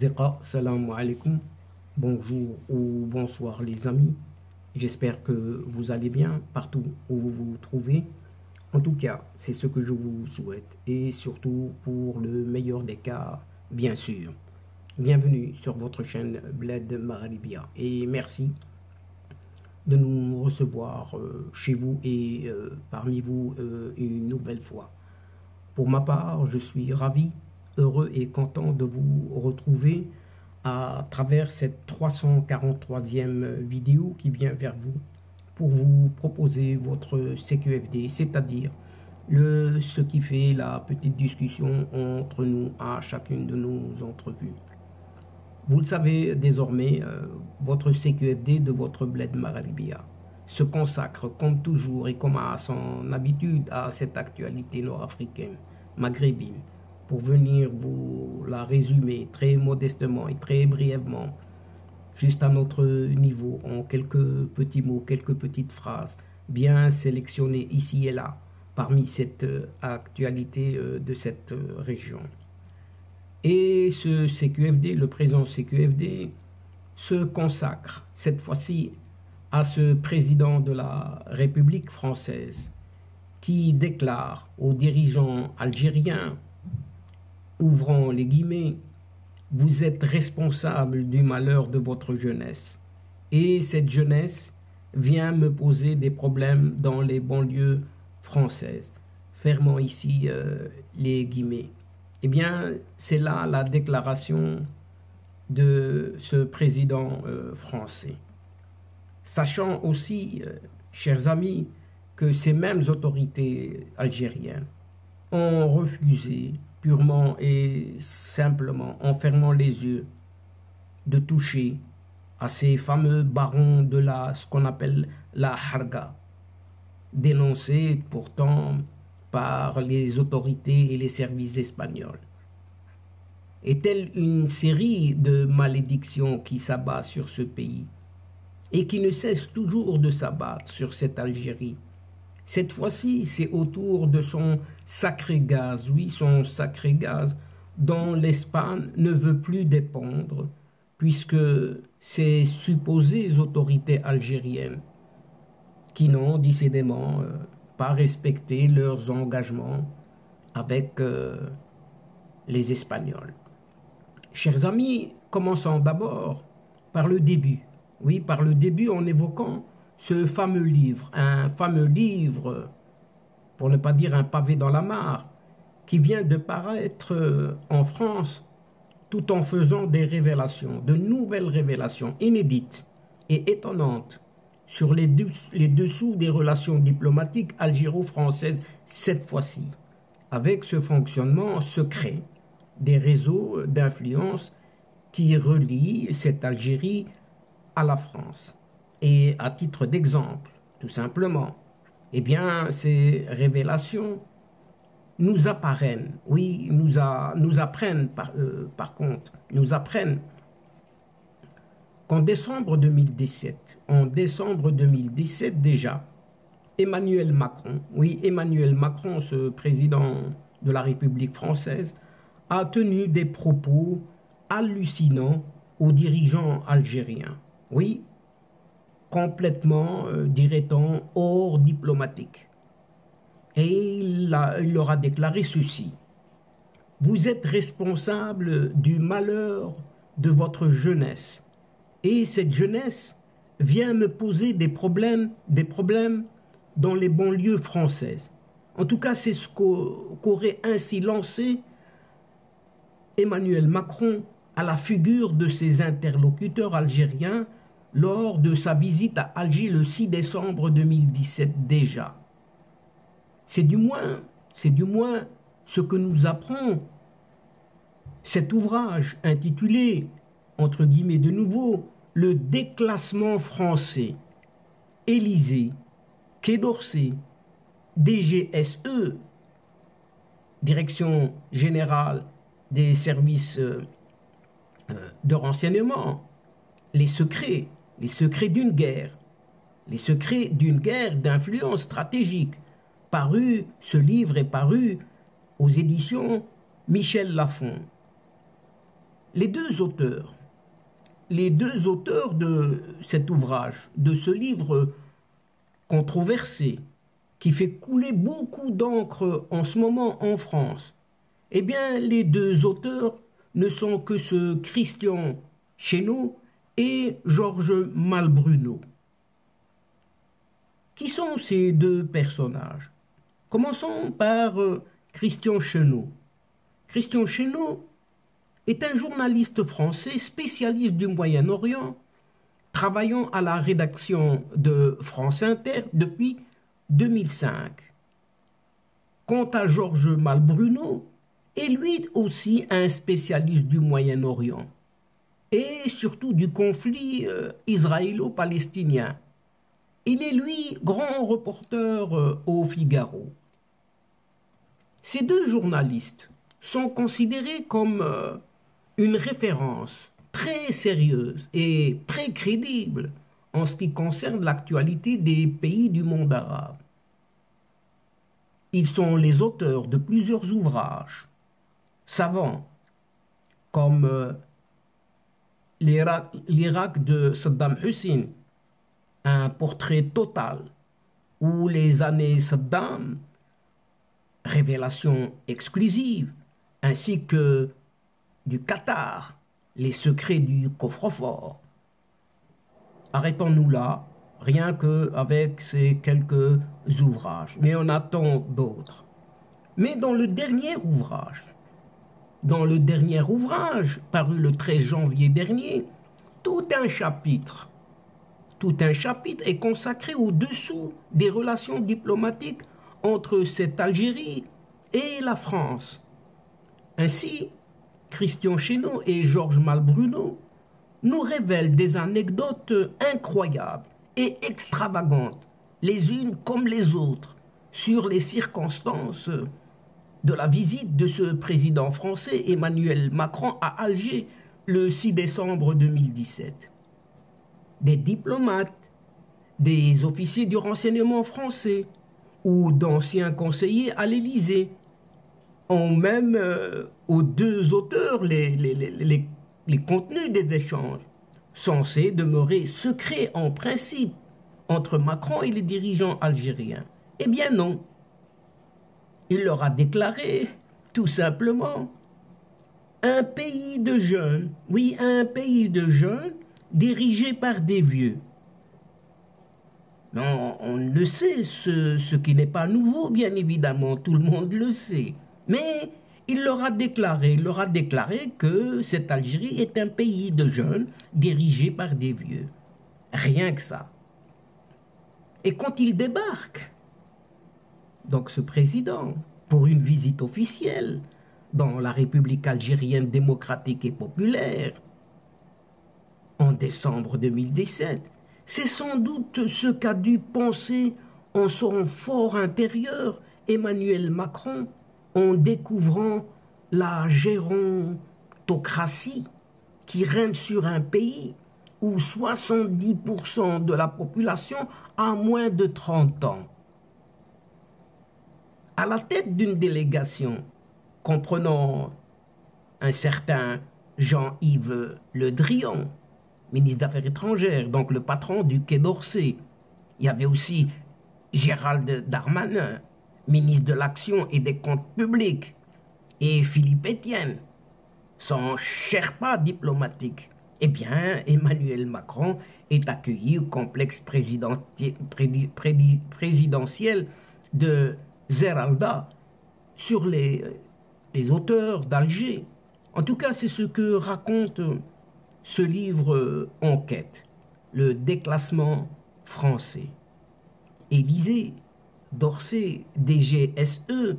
Asdeqa, salam alaikum, bonjour ou bonsoir les amis. J'espère que vous allez bien partout où vous vous trouvez. En tout cas, c'est ce que je vous souhaite et surtout pour le meilleur des cas, bien sûr. Bienvenue sur votre chaîne Bled Maralibia et merci de nous recevoir chez vous et parmi vous une nouvelle fois. Pour ma part, je suis ravi, heureux et content de vous retrouver à travers cette 343e vidéo qui vient vers vous pour vous proposer votre CQFD, c'est-à-dire ce qui fait la petite discussion entre nous à chacune de nos entrevues. Vous le savez désormais, votre CQFD de votre Bled Maralibia se consacre comme toujours et comme à son habitude à cette actualité nord-africaine, maghrébine, pour venir vous la résumer très modestement et très brièvement, juste à notre niveau, en quelques petits mots, quelques petites phrases, bien sélectionnées ici et là, parmi cette actualité de cette région. Et ce CQFD, le présent CQFD, se consacre cette fois-ci à ce président de la République française qui déclare aux dirigeants algériens, ouvrant les guillemets, « Vous êtes responsable du malheur de votre jeunesse et cette jeunesse vient me poser des problèmes dans les banlieues françaises. » Fermons ici les guillemets. Eh bien, c'est là la déclaration de ce président français. Sachant aussi, chers amis, que ces mêmes autorités algériennes ont refusé purement et simplement, en fermant les yeux, de toucher à ces fameux barons de ce qu'on appelle la Harga, dénoncés pourtant par les autorités et les services espagnols. Et telle une série de malédictions qui s'abat sur ce pays et qui ne cesse toujours de s'abattre sur cette Algérie. Cette fois-ci, c'est autour de son sacré gaz, oui, son sacré gaz, dont l'Espagne ne veut plus dépendre, puisque ces supposées autorités algériennes qui n'ont décidément pas respecté leurs engagements avec les Espagnols. Chers amis, commençons d'abord par le début. Oui, par le début en évoquant ce fameux livre, un fameux livre, pour ne pas dire un pavé dans la mare, qui vient de paraître en France, tout en faisant des révélations, de nouvelles révélations inédites et étonnantes sur les dessous des relations diplomatiques algéro-françaises cette fois-ci, avec ce fonctionnement secret des réseaux d'influence qui relient cette Algérie à la France. Et à titre d'exemple, tout simplement, eh bien, ces révélations nous apprennent, oui, nous apprennent par contre, nous apprennent qu'en décembre 2017, déjà, Emmanuel Macron, oui, Emmanuel Macron, ce président de la République française, a tenu des propos hallucinants aux dirigeants algériens. Oui, complètement, dirait-on, hors diplomatique. Et il leur a déclaré ceci. « Vous êtes responsable du malheur de votre jeunesse. Et cette jeunesse vient me poser des problèmes dans les banlieues françaises. » En tout cas, c'est ce qu'aurait ainsi lancé Emmanuel Macron à la figure de ses interlocuteurs algériens lors de sa visite à Alger le 6 décembre 2017 déjà. C'est du moins ce que nous apprend cet ouvrage intitulé, entre guillemets de nouveau, « Le déclassement français ». Élysée, Quai d'Orsay, DGSE, Direction générale des services de renseignement, les secrets d'une guerre, d'influence stratégique. Ce livre est paru aux éditions Michel Lafon. Les deux auteurs, les deux auteurs de cet ouvrage, de ce livre controversé, qui fait couler beaucoup d'encre en ce moment en France, eh bien, les deux auteurs ne sont que ce Christian Chesneau et Georges Malbruno. Qui sont ces deux personnages? Commençons par Christian Chesneau. Christian Chesneau est un journaliste français spécialiste du Moyen-Orient, travaillant à la rédaction de France Inter depuis 2005. Quant à Georges Malbruno, est lui aussi un spécialiste du Moyen-Orient et surtout du conflit israélo-palestinien. Il est lui grand reporter au Figaro. Ces deux journalistes sont considérés comme une référence très sérieuse et très crédible en ce qui concerne l'actualité des pays du monde arabe. Ils sont les auteurs de plusieurs ouvrages savants comme l'Irak de Saddam Hussein, un portrait total, ou les années Saddam, révélation exclusive, ainsi que du Qatar, les secrets du coffre-fort. Arrêtons-nous là, rien qu'avec ces quelques ouvrages, mais on attend d'autres. Mais dans le dernier ouvrage, paru le 13 janvier dernier, tout un chapitre est consacré au-dessous des relations diplomatiques entre cette Algérie et la France. Ainsi, Christian Chesneau et Georges Malbruno nous révèlent des anecdotes incroyables et extravagantes, les unes comme les autres, sur les circonstances de la visite de ce président français Emmanuel Macron à Alger le 6 décembre 2017. Des diplomates, des officiers du renseignement français ou d'anciens conseillers à l'Élysée ont même aux deux auteurs les contenus des échanges, censés demeurer secrets en principe entre Macron et les dirigeants algériens. Eh bien non. Il leur a déclaré, tout simplement, un pays de jeunes, oui, un pays de jeunes dirigé par des vieux. Non, on le sait, ce qui n'est pas nouveau, bien évidemment, tout le monde le sait. Mais il leur a déclaré que cette Algérie est un pays de jeunes dirigé par des vieux. Rien que ça. Et quand il débarque, donc ce président, pour une visite officielle dans la République algérienne démocratique et populaire, en décembre 2017, c'est sans doute ce qu'a dû penser en son fort intérieur Emmanuel Macron en découvrant la gérontocratie qui règne sur un pays où 70% de la population a moins de 30 ans. À la tête d'une délégation comprenant un certain Jean-Yves Le Drian, ministre des Affaires étrangères, donc le patron du Quai d'Orsay. Il y avait aussi Gérald Darmanin, ministre de l'Action et des Comptes publics, et Philippe Etienne, son Sherpa diplomatique. Eh bien, Emmanuel Macron est accueilli au complexe présidentiel de Zeralda sur les hauteurs d'Alger. En tout cas, c'est ce que raconte ce livre Enquête, le déclassement français. Élysée, d'Orsay, DGSE,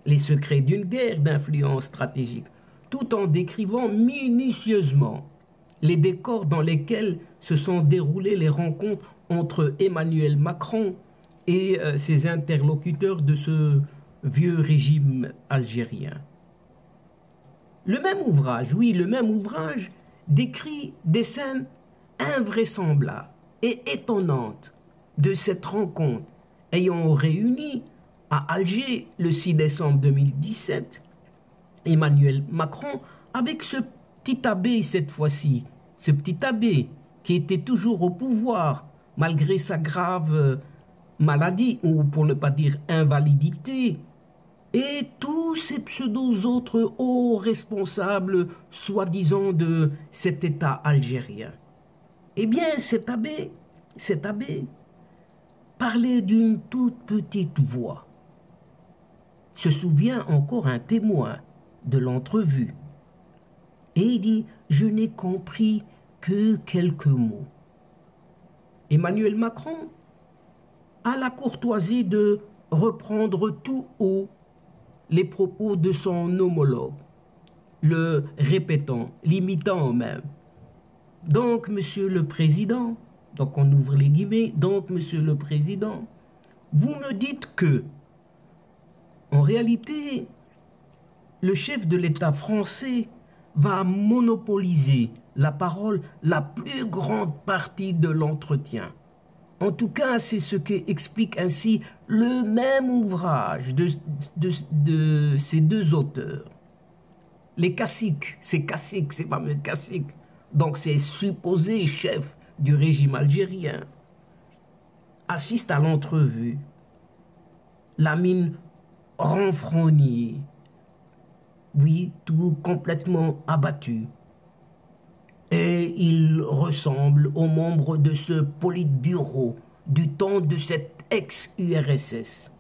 les secrets d'une guerre d'influence stratégique, tout en décrivant minutieusement les décors dans lesquels se sont déroulées les rencontres entre Emmanuel Macron et ses interlocuteurs de ce vieux régime algérien. Le même ouvrage décrit des scènes invraisemblables et étonnantes de cette rencontre ayant réuni à Alger le 6 décembre 2017 Emmanuel Macron avec ce petit abbé cette fois-ci, ce petit abbé qui était toujours au pouvoir malgré sa grave maladie, ou pour ne pas dire invalidité, et tous ces pseudos autres hauts responsables, soi-disant, de cet État algérien. Eh bien, cet abbé parlait d'une toute petite voix. Se souvient encore un témoin de l'entrevue. Et il dit, je n'ai compris que quelques mots. Emmanuel Macron a la courtoisie de reprendre tout haut les propos de son homologue, le répétant, l'imitant même. Donc, Monsieur le Président, donc on ouvre les guillemets, donc Monsieur le Président, vous me dites que, en réalité, le chef de l'État français va monopoliser la parole la plus grande partie de l'entretien. En tout cas, c'est ce qu'explique ainsi le même ouvrage de ces deux auteurs. Les caciques, ces fameux caciques, donc ces supposés chefs du régime algérien, assistent à l'entrevue, la mine renfrognée, oui, tout complètement abattu. Et il ressemble aux membres de ce politburo du temps de cette ex-URSS.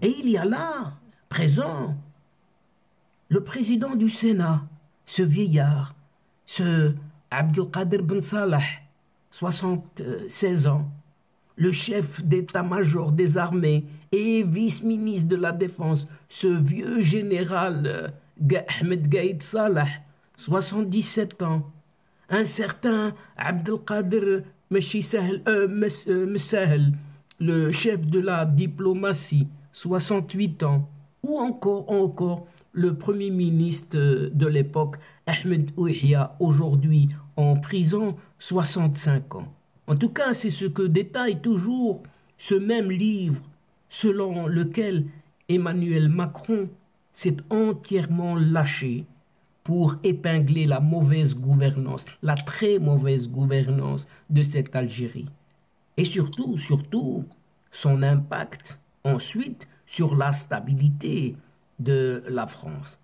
Et il y a là, présent, le président du Sénat, ce vieillard, ce Abdelkader Ben Salah, 76 ans, le chef d'état-major des armées et vice-ministre de la Défense, ce vieux général Ahmed Gaïd Salah, 77 ans, un certain Abdelkader Messahel, le chef de la diplomatie, 68 ans, ou encore le premier ministre de l'époque, Ahmed Ouihia, aujourd'hui en prison, 65 ans. En tout cas, c'est ce que détaille toujours ce même livre, selon lequel Emmanuel Macron s'est entièrement lâché pour épingler la mauvaise gouvernance, la très mauvaise gouvernance de cette Algérie. Et surtout, son impact ensuite sur la stabilité de la France.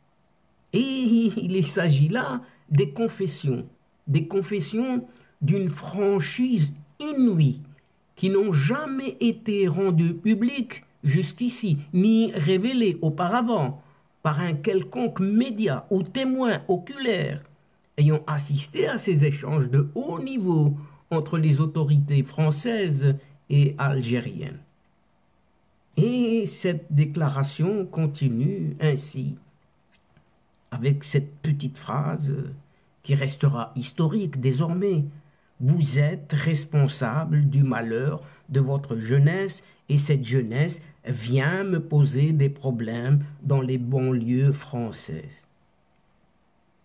Et il s'agit là des confessions d'une franchise inouïe qui n'ont jamais été rendues publiques jusqu'ici, ni révélées auparavant par un quelconque média ou témoin oculaire ayant assisté à ces échanges de haut niveau entre les autorités françaises et algériennes. Et cette déclaration continue ainsi, avec cette petite phrase qui restera historique désormais. Vous êtes responsable du malheur de votre jeunesse et cette jeunesse vient me poser des problèmes dans les banlieues françaises.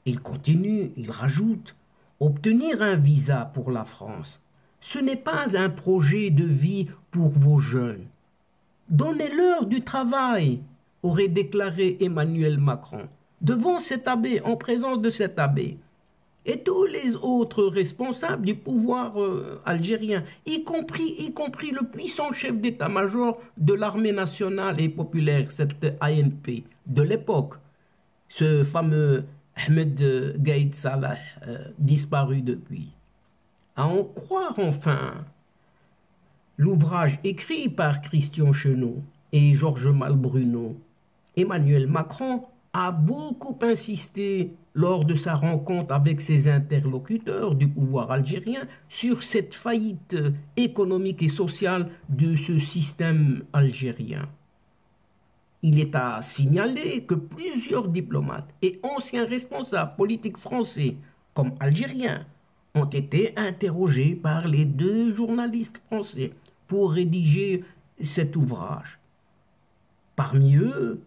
Il continue, il rajoute, obtenir un visa pour la France, ce n'est pas un projet de vie pour vos jeunes. Donnez-leur du travail, aurait déclaré Emmanuel Macron, devant cet abbé, en présence de cet abbé. Et tous les autres responsables du pouvoir algérien, y compris le puissant chef d'état-major de l'armée nationale et populaire, cette ANP de l'époque, ce fameux Ahmed Gaïd Salah, disparu depuis. À en croire enfin l'ouvrage écrit par Christian Chenot et Georges Malbruno, Emmanuel Macron a beaucoup insisté lors de sa rencontre avec ses interlocuteurs du pouvoir algérien sur cette faillite économique et sociale de ce système algérien. Il est à signaler que plusieurs diplomates et anciens responsables politiques français comme algériens ont été interrogés par les deux journalistes français pour rédiger cet ouvrage. Parmi eux,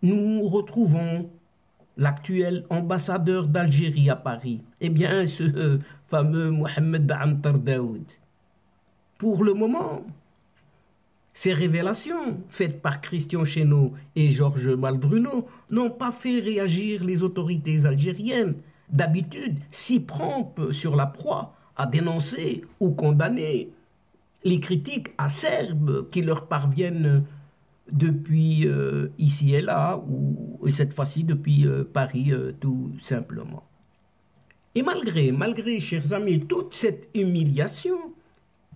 nous retrouvons l'actuel ambassadeur d'Algérie à Paris, eh bien ce fameux Mohamed Antar Daoud. Pour le moment, ces révélations faites par Christian Chenot et Georges Malbruno n'ont pas fait réagir les autorités algériennes, d'habitude si prompts sur la proie à dénoncer ou condamner les critiques acerbes qui leur parviennent depuis ici et là, et cette fois-ci depuis Paris tout simplement. Et malgré, chers amis, toute cette humiliation,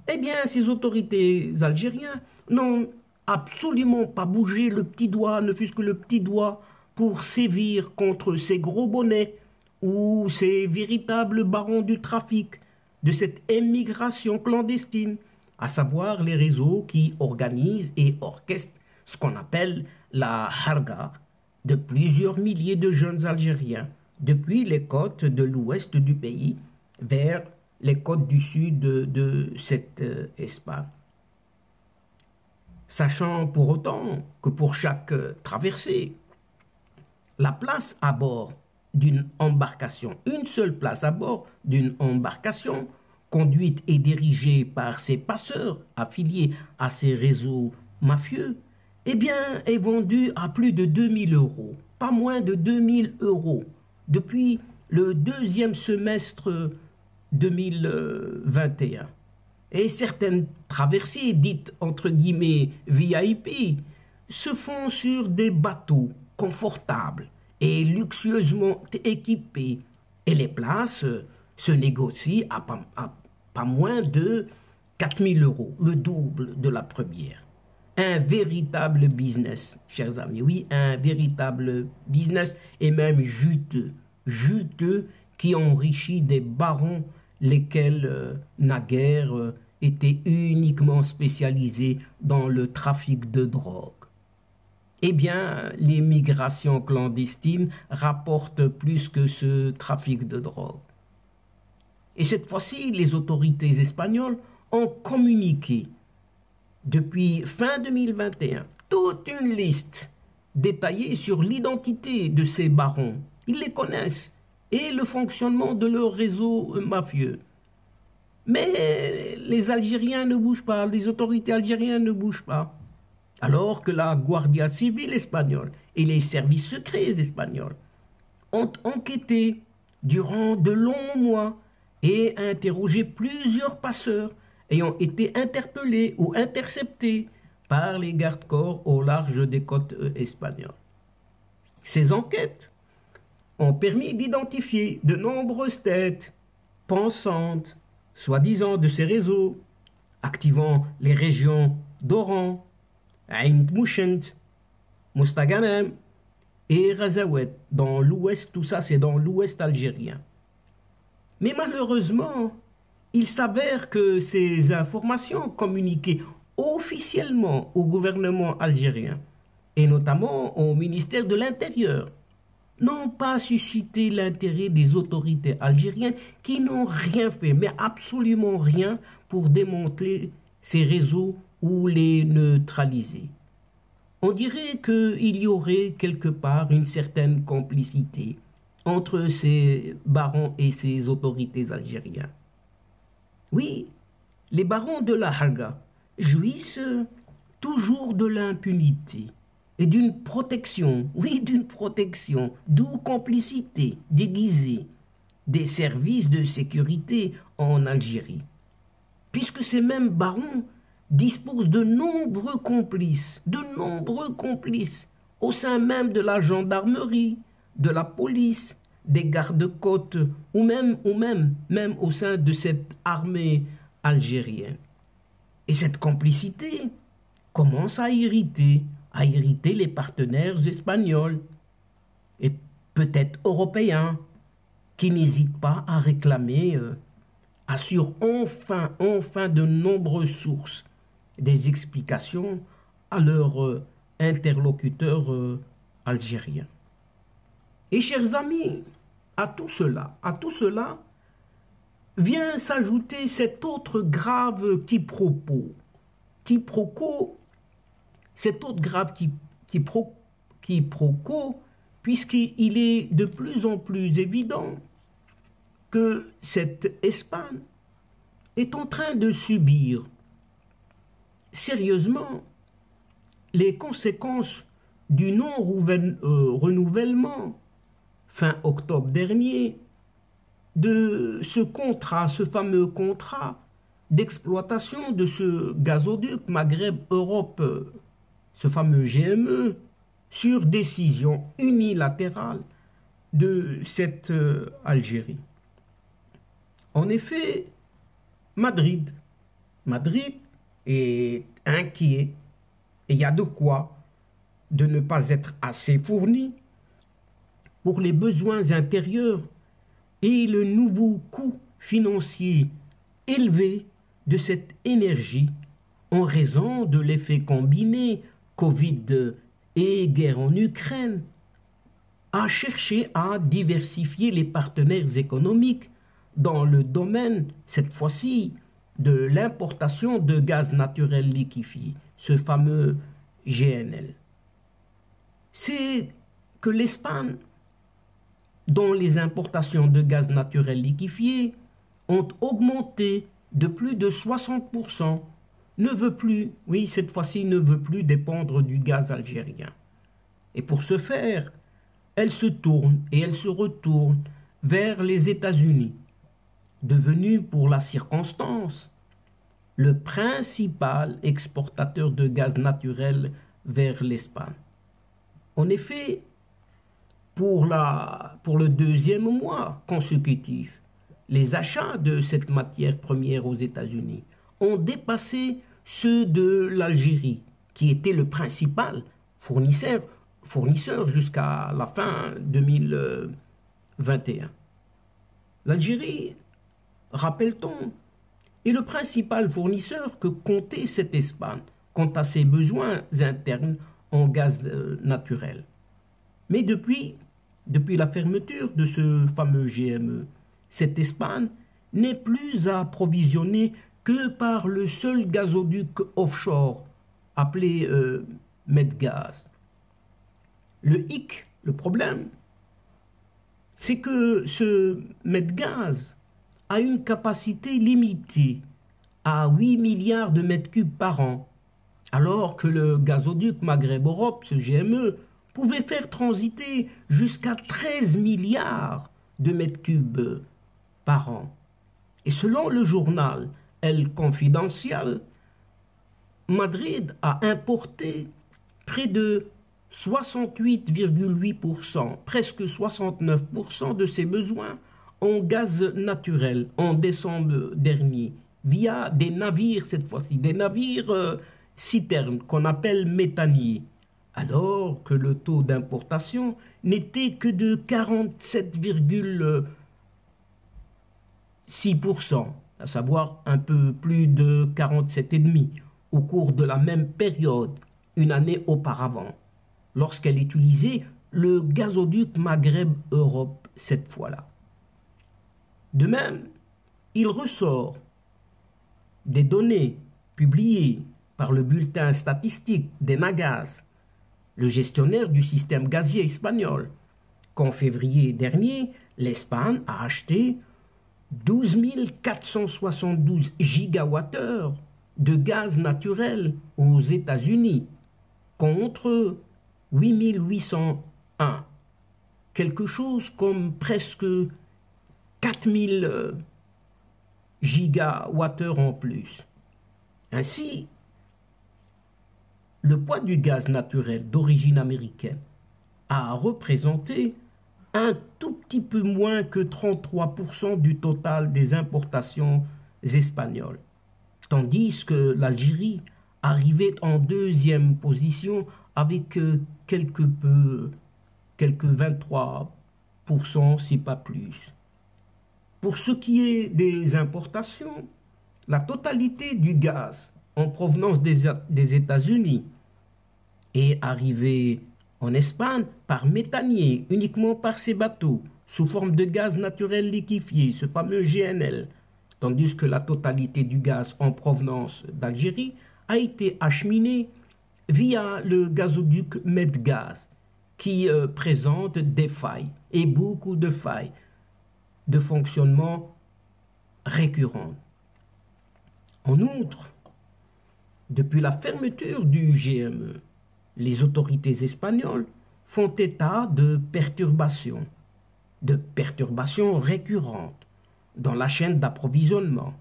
eh bien, ces autorités algériennes n'ont absolument pas bougé le petit doigt, ne fût-ce que le petit doigt, pour sévir contre ces gros bonnets ou ces véritables barons du trafic, de cette émigration clandestine, à savoir les réseaux qui organisent et orchestrent ce qu'on appelle la harga de plusieurs milliers de jeunes Algériens, depuis les côtes de l'ouest du pays vers les côtes du sud de cette Espagne. Sachant pour autant que pour chaque traversée, la place à bord d'une embarcation, une seule place à bord d'une embarcation, conduite et dirigée par ces passeurs affiliés à ces réseaux mafieux, eh bien, est vendue à plus de 2000 euros, pas moins de 2000 euros, depuis le deuxième semestre 2021. Et certaines traversées dites entre guillemets VIP se font sur des bateaux confortables et luxueusement équipés, et les places se négocient à pas moins de 4000 euros, le double de la première. Un véritable business, chers amis, oui, un véritable business, et même juteux, qui enrichit des barons, lesquels naguère étaient uniquement spécialisés dans le trafic de drogue. Eh bien, l'immigration clandestine rapporte plus que ce trafic de drogue. Et cette fois-ci, les autorités espagnoles ont communiqué depuis fin 2021 toute une liste détaillée sur l'identité de ces barons. Ils les connaissent et le fonctionnement de leur réseau mafieux. Mais les Algériens ne bougent pas, les autorités algériennes ne bougent pas. Alors que la Guardia Civile espagnole et les services secrets espagnols ont enquêté durant de longs mois et interrogé plusieurs passeurs ayant été interpellés ou interceptés par les gardes-corps au large des côtes espagnoles. Ces enquêtes ont permis d'identifier de nombreuses têtes pensantes, soi-disant de ces réseaux, activant les régions d'Oran, Ain Mouchent, Mostaganem et Razawet, dans l'ouest, tout ça c'est dans l'ouest algérien. Mais malheureusement, il s'avère que ces informations communiquées officiellement au gouvernement algérien, et notamment au ministère de l'Intérieur, n'ont pas suscité l'intérêt des autorités algériennes qui n'ont rien fait, mais absolument rien pour démanteler ces réseaux ou les neutraliser. On dirait qu'il y aurait quelque part une certaine complicité entre ces barons et ces autorités algériennes. Oui, les barons de la Harga jouissent toujours de l'impunité et d'une protection, oui, d'une protection, d'où complicité déguisée des services de sécurité en Algérie, puisque ces mêmes barons disposent de nombreux complices au sein même de la gendarmerie, de la police, des gardes-côtes ou même au sein de cette armée algérienne. Et cette complicité commence à irriter les partenaires espagnols et peut-être européens qui n'hésitent pas à réclamer, assurent enfin de nombreuses sources des explications à leurs interlocuteurs algériens. Et chers amis, à tout cela vient s'ajouter cet autre grave quiproquo, puisqu'il est de plus en plus évident que cette Espagne est en train de subir sérieusement les conséquences du non-renouvellement fin octobre dernier de ce contrat, ce fameux contrat d'exploitation de ce gazoduc Maghreb-Europe, ce fameux GME, sur décision unilatérale de cette Algérie. En effet, Madrid est inquiet et il y a de quoi de ne pas être assez fourni pour les besoins intérieurs et le nouveau coût financier élevé de cette énergie en raison de l'effet combiné Covid et guerre en Ukraine, a cherché à diversifier les partenaires économiques dans le domaine, cette fois-ci, de l'importation de gaz naturel liquéfié, ce fameux GNL. C'est que l'Espagne, dont les importations de gaz naturel liquéfié ont augmenté de plus de 60%, ne veut plus, oui, cette fois-ci, ne veut plus dépendre du gaz algérien. Et pour ce faire, elle se tourne et elle se retourne vers les États-Unis, devenu pour la circonstance le principal exportateur de gaz naturel vers l'Espagne. En effet, pour le deuxième mois consécutif, les achats de cette matière première aux États-Unis ont dépassé ceux de l'Algérie, qui était le principal fournisseur jusqu'à la fin 2021. L'Algérie, rappelle-t-on, est le principal fournisseur que comptait cette Espagne quant à ses besoins internes en gaz naturel. Mais depuis la fermeture de ce fameux GME, cette Espagne n'est plus approvisionné que par le seul gazoduc offshore appelé Medgaz. Le hic, le problème, c'est que ce Medgaz a une capacité limitée à 8 milliards de mètres cubes par an, alors que le gazoduc Maghreb-Europe, ce GME, pouvait faire transiter jusqu'à 13 milliards de mètres cubes par an. Et selon le journal El Confidencial, Madrid a importé près de 68,8%, presque 69% de ses besoins en gaz naturel en décembre dernier, via des navires cette fois-ci, des navires citernes qu'on appelle méthaniers, alors que le taux d'importation n'était que de 47,6%, à savoir un peu plus de 47,5% au cours de la même période, une année auparavant, lorsqu'elle utilisait le gazoduc Maghreb-Europe cette fois-là. De même, il ressort des données publiées par le bulletin statistique d'Enagás, le gestionnaire du système gazier espagnol, qu'en février dernier, l'Espagne a acheté 12 472 gigawattheures de gaz naturel aux États-Unis contre 8 801, quelque chose comme presque 4000 gigawattheures en plus. Ainsi, le poids du gaz naturel d'origine américaine a représenté un tout petit peu moins que 33% du total des importations espagnoles, tandis que l'Algérie arrivait en deuxième position avec quelques 23%, si pas plus. Pour ce qui est des importations, la totalité du gaz en provenance des États-Unis est arrivée en Espagne par méthanier, uniquement par ces bateaux, sous forme de gaz naturel liquéfié, ce fameux GNL, tandis que la totalité du gaz en provenance d'Algérie a été acheminée via le gazoduc Medgaz, qui présente des failles, et beaucoup de failles de fonctionnement récurrentes. En outre, depuis la fermeture du GME, les autorités espagnoles font état de perturbations de perturbations récurrentes dans la chaîne d'approvisionnement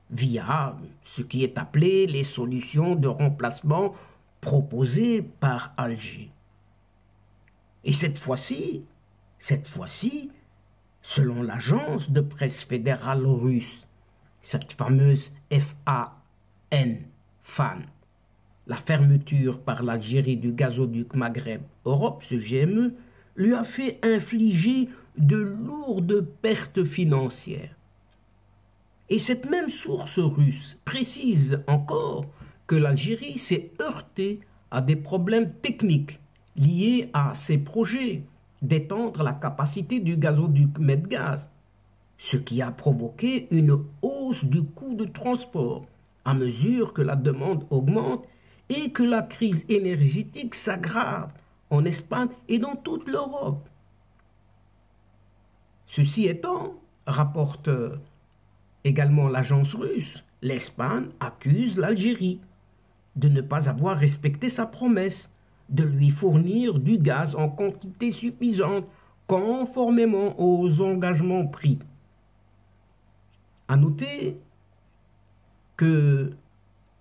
via ce qui est appelé les solutions de remplacement proposées par Alger. Et cette fois-ci, selon l'agence de presse fédérale russe, cette fameuse FAN, la fermeture par l'Algérie du gazoduc Maghreb-Europe, ce GME, lui a fait infliger de lourdes pertes financières. Et cette même source russe précise encore que l'Algérie s'est heurtée à des problèmes techniques liés à ses projets d'étendre la capacité du gazoduc Medgaz, ce qui a provoqué une hausse du coût de transport à mesure que la demande augmente et que la crise énergétique s'aggrave en Espagne et dans toute l'Europe. Ceci étant, rapporte également l'agence russe, l'Espagne accuse l'Algérie de ne pas avoir respecté sa promesse de lui fournir du gaz en quantité suffisante conformément aux engagements pris. À noter que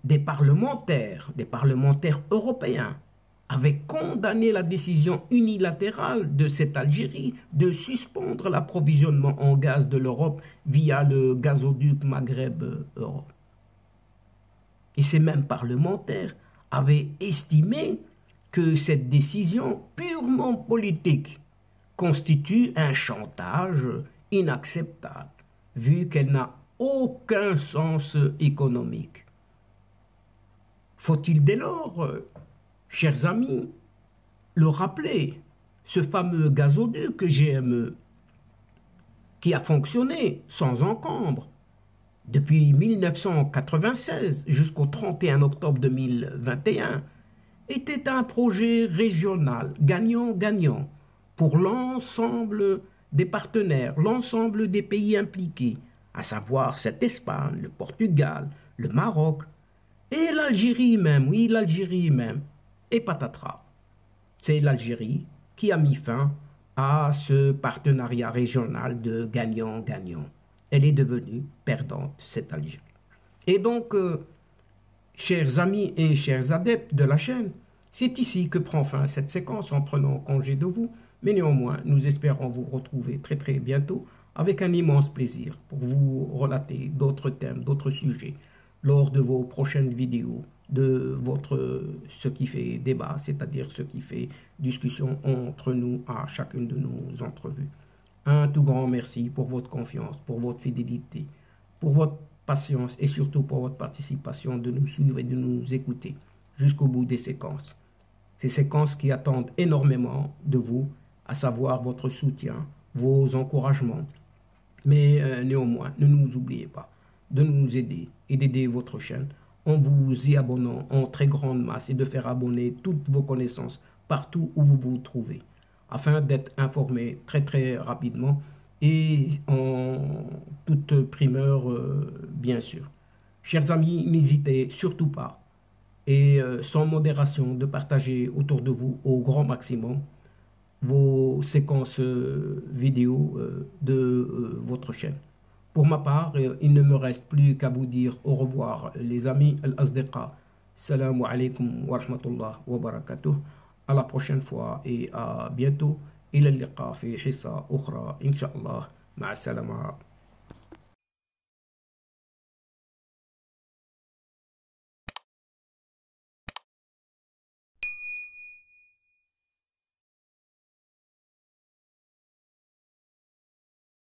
des parlementaires européens avaient condamné la décision unilatérale de cette Algérie de suspendre l'approvisionnement en gaz de l'Europe via le gazoduc Maghreb-Europe. Et ces mêmes parlementaires avaient estimé que cette décision purement politique constitue un chantage inacceptable, vu qu'elle n'a aucun sens économique. Faut-il dès lors, chers amis, le rappeler, ce fameux gazoduc GME qui a fonctionné sans encombre depuis 1996 jusqu'au 31 octobre 2021 était un projet régional gagnant-gagnant pour l'ensemble des partenaires, l'ensemble des pays impliqués, à savoir cette Espagne, le Portugal, le Maroc et l'Algérie même, oui, l'Algérie même. Et patatras, c'est l'Algérie qui a mis fin à ce partenariat régional de gagnant-gagnant. Elle est devenue perdante, cette Algérie. Et donc, chers amis et chers adeptes de la chaîne, c'est ici que prend fin cette séquence en prenant congé de vous, mais néanmoins, nous espérons vous retrouver très très bientôt avec un immense plaisir pour vous relater d'autres thèmes, d'autres sujets lors de vos prochaines vidéos de ce qui fait débat, c'est-à-dire ce qui fait discussion entre nous à chacune de nos entrevues. Un tout grand merci pour votre confiance, pour votre fidélité, pour votre patience et surtout pour votre participation de nous suivre et de nous écouter jusqu'au bout des séquences. Ces séquences qui attendent énormément de vous, à savoir votre soutien, vos encouragements. Mais néanmoins, ne nous oubliez pas de nous aider et d'aider votre chaîne en vous y abonnant en très grande masse et de faire abonner toutes vos connaissances partout où vous vous trouvez, afin d'être informé très très rapidement et en toute primeur bien sûr. Chers amis, n'hésitez surtout pas et sans modération de partager autour de vous au grand maximum vos séquences vidéo de votre chaîne. Pour ma part, il ne me reste plus qu'à vous dire au revoir les amis al-Asdiqa. Salam alaikum wa rahmatullah wa barakatuh. À la prochaine fois et à bientôt. إلى اللقاء في حصة أخرى إن شاء الله. مع السلامة.